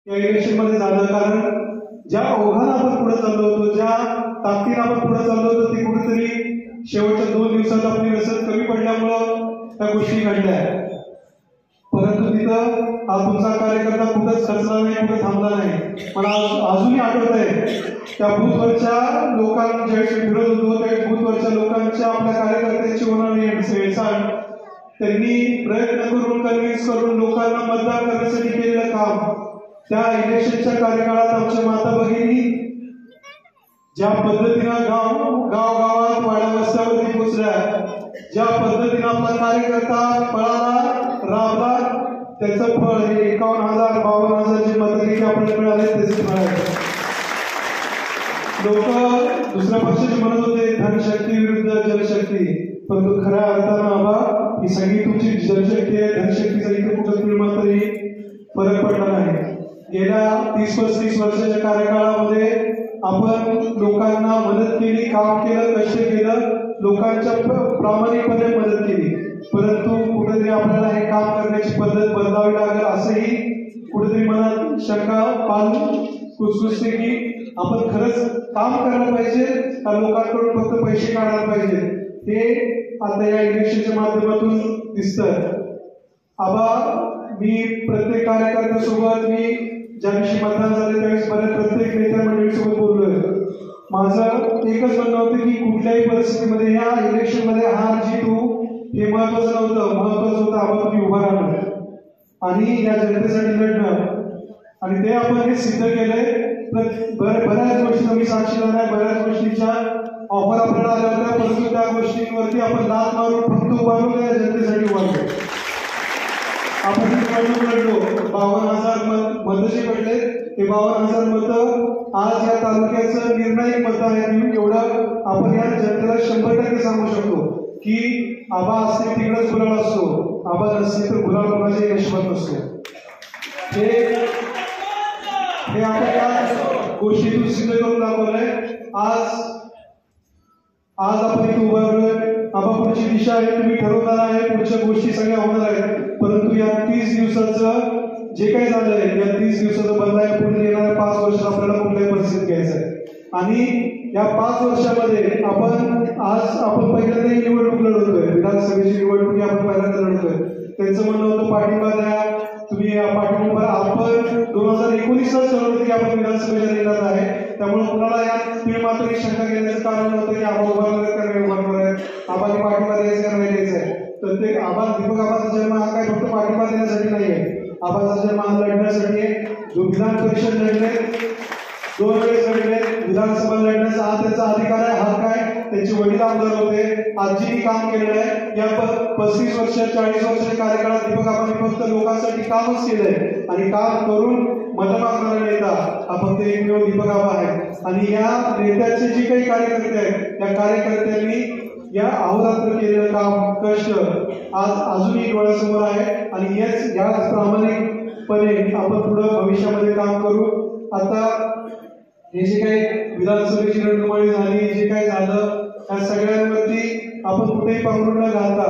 या इलेक्शन मध्ये झालं, कारण ज्या ओघानं आपण पुढे चाललो होतो, ज्या ताकदीनं आपण पुढे चाललो होतो, ती कुठेतरी शेवटच्या 2 दिवसात आपली रसद कमी पडल्यामुळं त्या गोष्टी घडल्या. परंतु तिथं हा तुमचा कार्यकर्ता कुठंच खचला नाही, कुठं थांबला नाही. मला अजूनही आठवत आहे त्या बूथवरच्या लोकांना ज्यावेळेस फिरत होतो, त्यावेळेस बूथवरच्या लोकांच्या आपल्या कार्यकर्त्यांची होणारी हेळसांड, त्यांनी प्रयत्न करून कन्व्हिन्स करून लोकांना मतदान करण्यासाठी केलेलं काम, त्या इलेक्शनच्या कार्यकाळात आमच्या माता भगिनी ज्या पद्धतीनं गावात वाड्या वस्त्यावरती पोहोचल्या, ज्या पद्धतीनं आपला कार्यकर्ता पळाला राबला, त्याचं फळ हे 51,000 52,000 जे मतं आपल्याला मिळाले त्याचे फळ आहे. लोक दुसऱ्या पक्षाचे म्हणत होते धनशक्ती विरुद्ध जनशक्ती, परंतु खऱ्या अर्थानं आबा ही सगळी तुमची जनशक्ती आहे, धनशक्तीचा इथे कुठं मात्रही फरक पडला नाही. गेल्या 30-35 वर्षाच्या कार्यकाळामध्ये आपण लोकांना मदत केली, काम केलं, कष्ट केलं, लोकांच्या प्रामाणिकपणे मदत केली. परंतु कुठेतरी आपल्याला हे काम करण्याची पद्धत बदलावी लागेल असंही कुठेतरी मनात शंका कुसकुसते की आपण खरंच काम करायला पाहिजे का लोकांकडून फक्त पैसे काढायला पाहिजे. हे आता या इलेक्शनच्या माध्यमातून दिसतं. आबा मी प्रत्येक कार्यकर्त्यासोबत मी ज्या दिवशी मतदान झाले त्यावेळेस प्रत्येक नेत्या मंडळीसोबत बोललोय. माझं एकच म्हणणं होतं की कुठल्याही परिस्थितीमध्ये या इलेक्शन मध्ये हार जीत होऊ हे महत्वाचं नव्हतं. महत्वाचं होतं आपण तुम्ही उभा राहणं आणि या जनतेसाठी लढणं, आणि ते आपण हे सिद्ध केलंय. बऱ्याच गोष्टी मी साक्षीदार आहे, बऱ्याच गोष्टींच्या ऑफर आपल्याला आल्या होत्या, परंतु त्या गोष्टींवरती आपण लात मारून फक्त उभारलो, या जनतेसाठी उभारलो. आपण निवडणूक लढलो, 52,000 मतं जे पडले ते 52,000 मतं आज या तालुक्याचं निर्णायक मतं आहेत. एवढं आपण या जनतेला 100% सांगू शकतो की आबा असते तिकडेच गुलाल असतो, आबा नसते तर गुलाल कोणाच्या नशिबात नसतो. हे आपण या गोष्टीतून सिद्ध करून दाखवलंय. आज आपण इथे उभारलोय. आबा पुढची दिशा आहे, तुम्ही ठरवणार आहे, पुढच्या गोष्टी सगळ्या होणार आहेत. परंतु या 30 दिवसाचं जे काही झालंय, या 30 दिवसाचं बदलायला पुढे येणाऱ्या 5 वर्षात आपल्याला कुठल्याही परिस्थितीत घ्यायचं आहे. आणि या 5 वर्षामध्ये आपण पहिल्यांदाही निवडणूक लढवतोय, विधानसभेची निवडणूक आपण पहिल्यांदा लढतोय. त्यांचं म्हणणं होतं पाठिंबा द्या, तुम्ही पाठिंबा. आपण 2019ला ठरवलं की आपण विधानसभेच्या रिंगणात आहे, त्यामुळे कुणाला या मात्र शंका घेण्याचं कारण नव्हतं की आबा उभारणार आहे, आबाने पाठिंबा द्यायचा का नाही द्यायचा आहे. तर ते दीपक आबाचा जन्म हा काय फक्त पाठिंबा देण्यासाठी नाही आहे, आबाचा जन्म हा लढण्यासाठी आहे. जो विधान परिषद लढले, 2 वेळेस लढले, विधानसभा लढण्याचा हा त्यांचा अधिकार आहे, हक्क आहे. त्यांचे वडील आमदार होते, आजींनी काम केलेलं आहे. या 35 वर्ष 40 वर्षाच्या कार्यकाळात दीपक आबांनी फक्त लोकांसाठी कामच केलंय, आणि काम करून मतं मागणारा नेता हा फक्त एकमेव दीपक आबा आहे. आणि या नेत्याचे जे काही कार्यकर्ते आहेत, त्या कार्यकर्त्यांनी या अहोरात्र केलेलं काम, कष्ट आज अजूनही डोळ्यासमोर आहे. आणि याच प्रामाणिकपणे आपण पुढे भविष्यामध्ये काम करू. आता हे जे काही विधानसभेची रणधुमाळी झाली, जे काही झालं, त्या सगळ्यांवरती आपण कुठेही पांघरून न घालता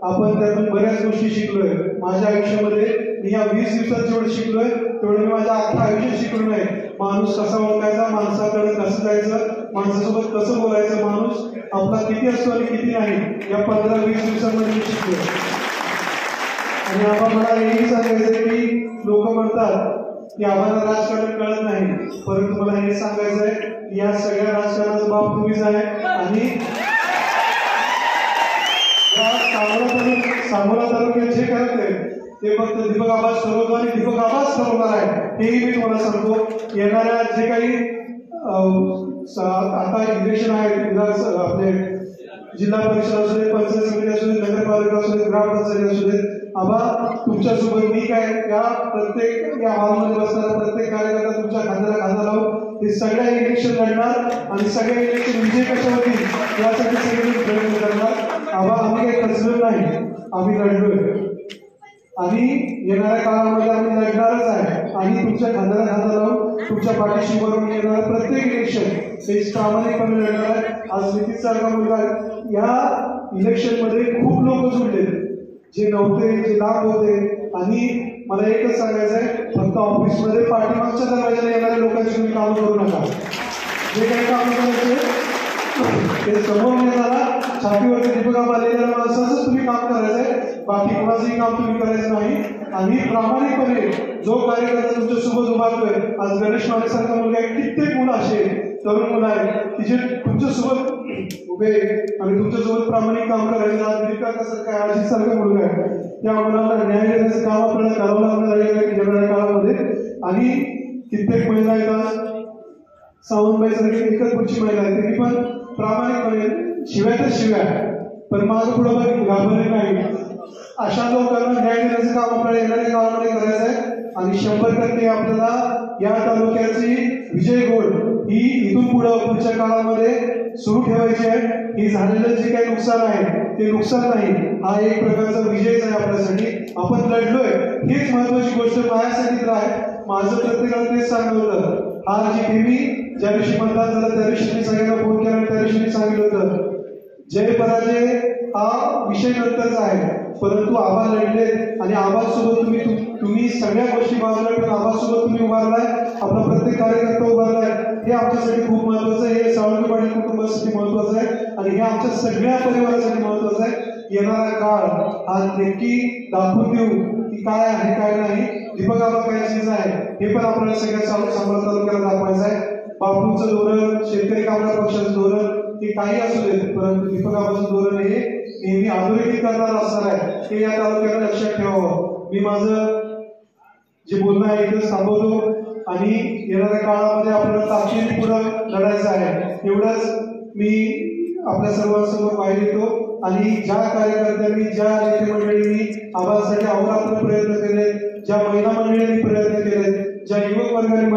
आपण त्यातून बऱ्याच गोष्टी शिकलोय. माझ्या आयुष्यामध्ये मी या 20 दिवसात जेवढं शिकलोय तेवढं मी माझ्या अख्खा आयुष्यात शिकलो नाही. माणूस कसा ओळखायचा, माणसाकडे कसं जायचं, माणसासोबत कसं बोलायचं, माणूस आपला किती असतो आणि किती नाही, या 15-20 दिवसांमध्ये मी शिकलो. आणि आपण मला हेही सांगायचं की लोक म्हणतात की आम्हाला राजकारण कळत नाही, परंतु मला हे सांगायचं आहे की या सगळ्या राजकारणाचा बाप तुम्हीच आहे. आणि सांगोला तालुक्यात जे करत आहे ते फक्त दीपक आबाच ठरवतो आणि दीपक आबाच ठरवणार आहे, हेही मी तुम्हाला सांगतो. येणाऱ्या जे काही आता इलेक्शन आहे, आपले जिल्हा परिषद असू दे, पंचायत समिती असू दे, नगरपालिका असू दे, ग्रामपंचायत असू दे, आबा तुमच्यासोबत मी काय या प्रत्येक या हॉलमध्ये बसणारा प्रत्येक कार्यकर्ता तुमच्या खांद्याला खांदा लावून हे सगळ्या इलेक्शन लढणार आणि सगळ्या इलेक्शन विजय कशा होतील यासाठी सगळे प्रयत्न करणार. आबा आम्ही काही खचलो नाही, आम्ही लढलोय आणि येणाऱ्या काळामध्ये आम्ही लढणारच आहे. आणि तुमच्या खांद्याला खांदा लावून तुमच्या पाठीशी बरोबर येणारं प्रत्येक इलेक्शन हे प्रामाणिकपणे लढणार आहे. आज नितीश सारखा मुलगा या इलेक्शन मध्ये खूप लोक जुळले जे नव्हते, जे लाभ होते, आणि मला एकच सांगायचं आहे, फक्त ऑफिसमध्ये पाठीमागच्या दरवाजाला येणाऱ्या लोकांची तुम्ही काम करू नका. जे काही काम करायचे ते समोर येणारा छातीवरती दीपक आलेल्या माणसाचंच तुम्ही काम करायचं आहे. बाकी कोणाचंही काम तुम्ही करायचं नाही. आणि प्रामाणिकपणे जो कार्यकर्ता तुमच्यासोबत उभारतोय, आज गणेश मानेसारखा मुलगा आहे, कित्येक मुलं असे तरुण मुलं आहेत की जे तुमच्यासोबत उभे आणि तुमच्यासोबत प्रामाणिक काम करायचं. आज दीपिकासारखा अजित सारखा मुलगा आहे, त्या मुलांना न्याय देण्याचं काम आपल्याला करावं लागणार आहे येणाऱ्या काळामध्ये. आणि कित्येक महिला आहेत, आज सावंतबाई सारखी एकच पुढची महिला आहे, त्यांनी पण प्रामाणिकपणे शिव्या तर शिव्या पण मागं पुढं घाबरले नाही. अशा लोकांना न्याय देण्याचं काम आपल्याला येणाऱ्या काळामध्ये करायचं आहे. आणि 100% आपल्याला या तालुक्याची विजय गोड ही इथून पुढच्या काळामध्ये सुरू ठेवायची आहे. ही झालेलं जे काही नुकसान आहे ते नुकसान नाही, हा एक प्रकारचा विजयच आहे आपल्यासाठी. आपण लढलोय हीच महत्वाची गोष्ट माझ्यासाठी तर आहे. माझं प्रत्येकाला तेच सांगलं होतं, हार जी मी ज्या दिवशी मतदान झालं त्या दिवशी मी सगळ्यांना फोन केला आणि त्या दिवशी मी सांगितलं होतं, जय पराजय हा विषय नंतरचा आहे, परंतु आबा लढले आणि आबासोबत तुम्ही सगळ्या गोष्टी बाजूला ठेवून आबासोबत तुम्ही उभारलाय, आपला प्रत्येक कार्यकर्ता उभारलाय. हे आमच्यासाठी खूप महत्वाचं आहे, हे सावंगी पाटील कुटुंबासाठी महत्वाचं आहे आणि हे आमच्या सगळ्या परिवारासाठी महत्वाचं आहे. येणारा काळ हा नक्की दाखवून देऊ की काय आहे काय नाही, दीपक आबा काय चीज आहे हे पण आपल्याला सगळ्या सांभाळ तालुक्याला दाखवायचं आहे. बापूंचं धोरण, शेतकरी कामगार पक्षाचं धोरण हे काही असू देत, परंतु दीपक आबाचं धोरण हे नेहमी अधोरेखित करणार असणार आहे, हे या तालुक्याला लक्षात ठेवावं. मी माझं जे बोलणं आहे इथं थांबवतो आणि येणाऱ्या काळामध्ये आपल्याला ताकदीने पुढं लढायचं आहे. एवढंच मी आपल्या सर्वांसमोर बाहेर येतो. आणि ज्या कार्यकर्त्यांनी, ज्या नेते मंडळींनी आबासाठी अहोरात्र प्रयत्न केले, ज्या महिला मंडळींनी प्रयत्न केले, ज्या युवक वर्गाने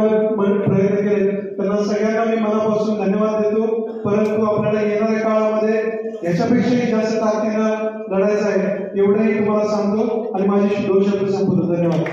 प्रयत्न केले, त्यांना सगळ्यांना मी मनापासून धन्यवाद देतो. परंतु आपल्याला येणाऱ्या काळामध्ये याच्यापेक्षाही जास्त ताकदीनं लढायचं आहे, एवढंही तुम्हाला सांगतो आणि माझे 2 शब्द संपवतो. धन्यवाद.